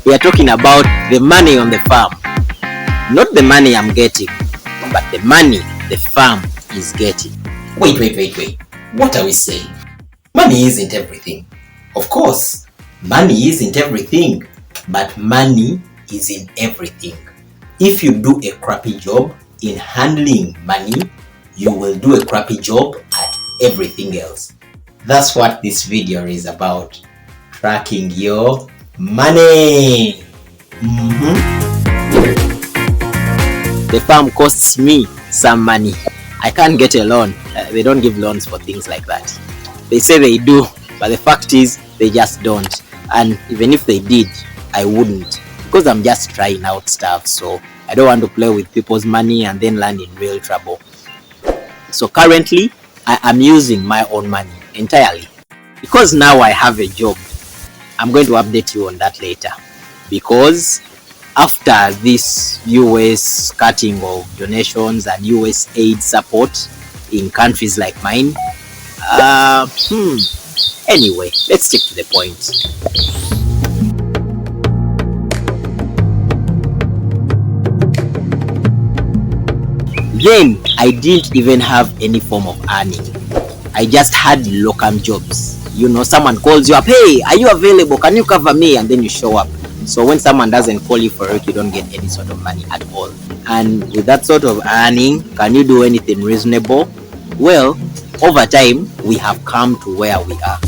We are talking about the money on the farm. Not the money I'm getting, but the money the farm is getting. Wait. What are we saying? Money isn't everything. Of course, money isn't everything, but money is in everything. If you do a crappy job in handling money, you will do a crappy job at everything else. That's what this video is about. Tracking your money. The farm costs me some money. I can't get a loan. They don't give loans for things like that. They say they do, but the fact is they just don't. And even if they did, I wouldn't, because I'm just trying out stuff. So I don't want to play with people's money and then land in real trouble. So currently I am using my own money entirely, because now I have a job. I'm going to update you on that later, because after this US cutting of donations and US aid support in countries like mine, anyway, let's stick to the point. Then I didn't even have any form of earning. I just had locum jobs. You know, someone calls you up, hey, are you available? Can you cover me? And then you show up. So when someone doesn't call you for it, you don't get any sort of money at all. And with that sort of earning, can you do anything reasonable? Well, over time, we have come to where we are.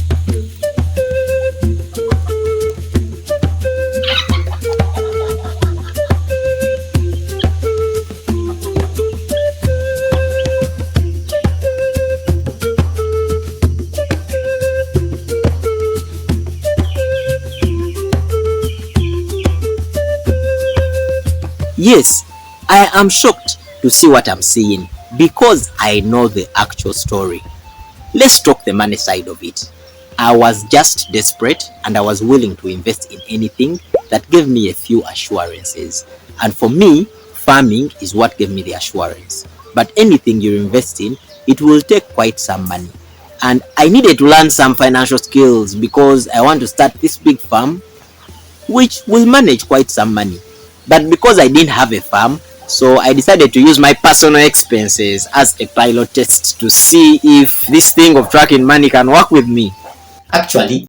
Yes, I am shocked to see what I'm seeing, because I know the actual story. Let's talk the money side of it. I was just desperate, and I was willing to invest in anything that gave me a few assurances. And for me, farming is what gave me the assurance. But anything you invest in, it will take quite some money. And I needed to learn some financial skills, because I want to start this big farm, which will manage quite some money. But because I didn't have a farm, so I decided to use my personal expenses as a pilot test to see if this thing of tracking money can work with me. Actually,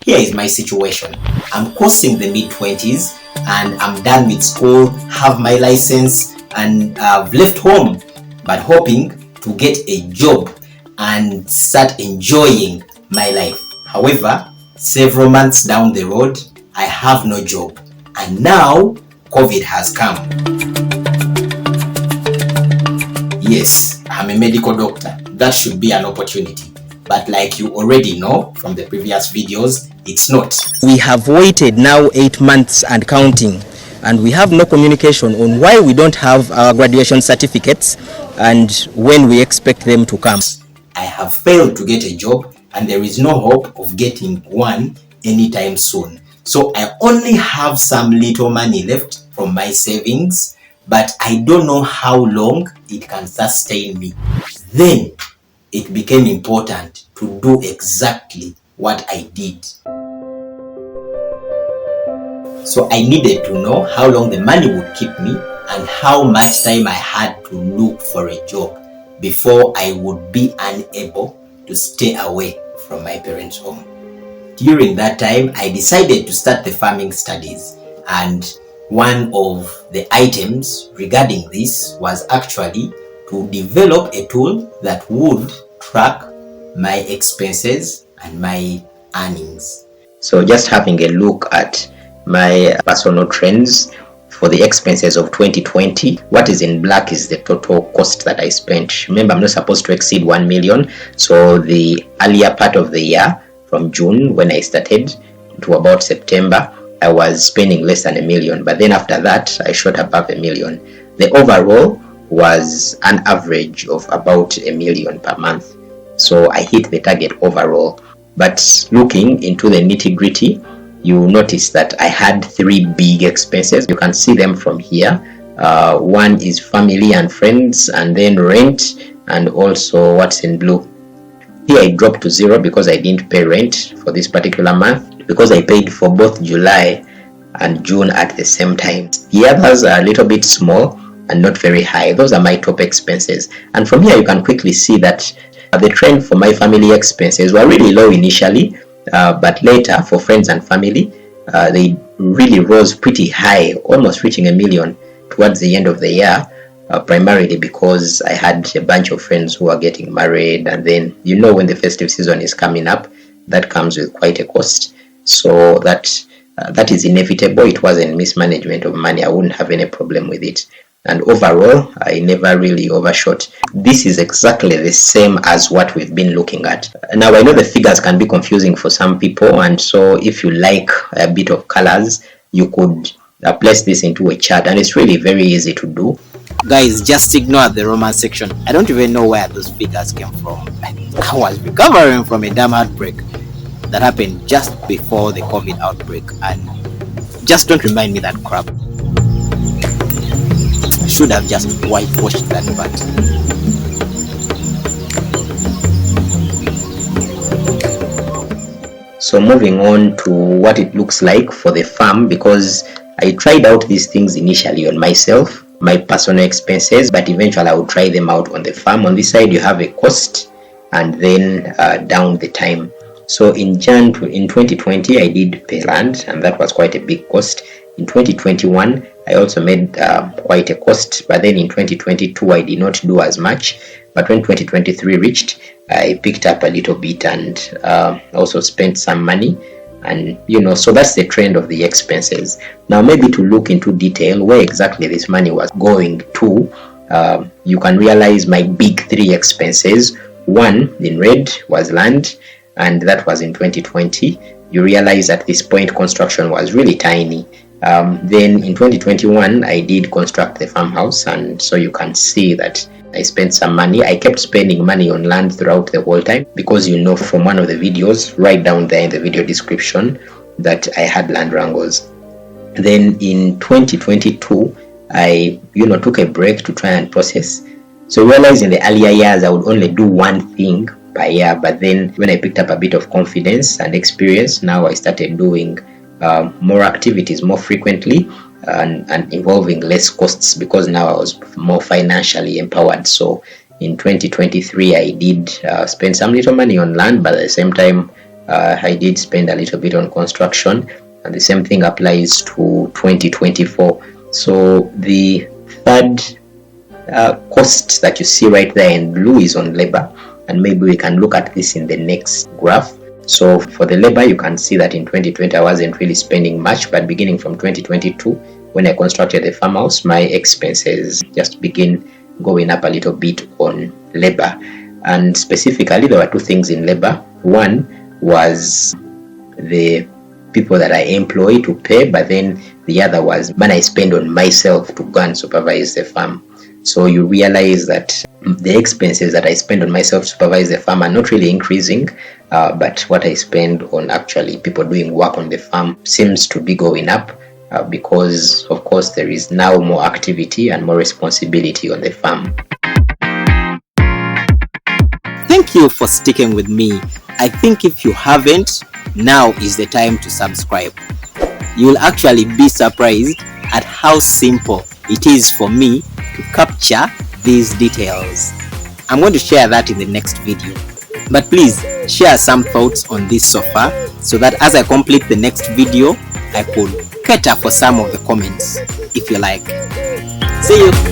here is my situation. I'm crossing the mid-20s and I'm done with school, have my license, and I've left home, but hoping to get a job and start enjoying my life. However, several months down the road, I have no job. And now COVID has come. Yes, I'm a medical doctor. That should be an opportunity. But like you already know from the previous videos, it's not. We have waited now 8 months and counting, and we have no communication on why we don't have our graduation certificates and when we expect them to come. I have failed to get a job, and there is no hope of getting one anytime soon. So I only have some little money left from my savings, but I don't know how long it can sustain me. Then it became important to do exactly what I did. So I needed to know how long the money would keep me and how much time I had to look for a job before I would be unable to stay away from my parents' home. During that time, I decided to start the farming studies, and one of the items regarding this was actually to develop a tool that would track my expenses and my earnings. So just having a look at my personal trends for the expenses of 2020, what is in black is the total cost that I spent. Remember, I'm not supposed to exceed 1 million. So the earlier part of the year, from June when I started to about September, I was spending less than 1 million. But then after that, I shot above 1 million. The overall was an average of about 1 million per month. So I hit the target overall. But looking into the nitty-gritty, you notice that I had 3 big expenses. You can see them from here. One is family and friends, and then rent, and also what's in blue. Here I dropped to 0 because I didn't pay rent for this particular month, because I paid for both July and June at the same time. The others are a little bit small and not very high. Those are my top expenses. And from here you can quickly see that the trend for my family expenses were really low initially, but later for friends and family, they really rose pretty high, almost reaching $1 million towards the end of the year, primarily because I had a bunch of friends who are getting married, and then when the festive season is coming up, that comes with quite a cost. So that is inevitable. It wasn't mismanagement of money. I wouldn't have any problem with it. And overall, I never really overshot. This is exactly the same as what we've been looking at. Now, I know the figures can be confusing for some people, and so if you like a bit of colors, you could place this into a chart, and it's really very easy to do. Guys, just ignore the Roman section. I don't even know where those figures came from. I was recovering from a damn heartbreak that happened just before the COVID outbreak, and just don't remind me that crap. I should have just whitewashed that part. So moving on to what it looks like for the farm, because I tried out these things initially on myself, my personal expenses, but eventually I would try them out on the farm. On this side you have a cost, and then down the time. So in 2020 I did pay land, and that was quite a big cost. In 2021 I also made quite a cost, but then in 2022 I did not do as much. But when 2023 reached, I picked up a little bit and also spent some money, and so that's the trend of the expenses. Now maybe to look into detail where exactly this money was going to, you can realize my big three expenses. One in red was land, and that was in 2020. You realize at this point construction was really tiny. Then in 2021 I did construct the farmhouse, and so you can see that I spent some money. I kept spending money on land throughout the whole time, because from one of the videos right down there in the video description that I had land wrangles. Then in 2022 I took a break to try and process. So realize in the earlier years I would only do one thing per year, but then when I picked up a bit of confidence and experience, now I started doing more activities more frequently, and involving less costs, because now I was more financially empowered. So in 2023 I did spend some little money on land, but at the same time I did spend a little bit on construction, and the same thing applies to 2024. So the third cost that you see right there in blue is on labor, and maybe we can look at this in the next graph. So for the labor, you can see that in 2020 I wasn't really spending much, but beginning from 2022, when I constructed the farmhouse, my expenses just begin going up a little bit on labor. And specifically, there were two things in labor. One was the people that I employ to pay, but then the other was when I spend on myself to go and supervise the farm. So you realize that the expenses that I spend on myself to supervise the farm are not really increasing, but what I spend on actually people doing work on the farm seems to be going up, because of course there is now more activity and more responsibility on the farm. Thank you for sticking with me. I think if you haven't, now is the time to subscribe. You'll actually be surprised at how simple it is for me to capture these details. I'm going to share that in the next video, but please share some thoughts on this so far, so that as I complete the next video I could cater for some of the comments if you like. See you.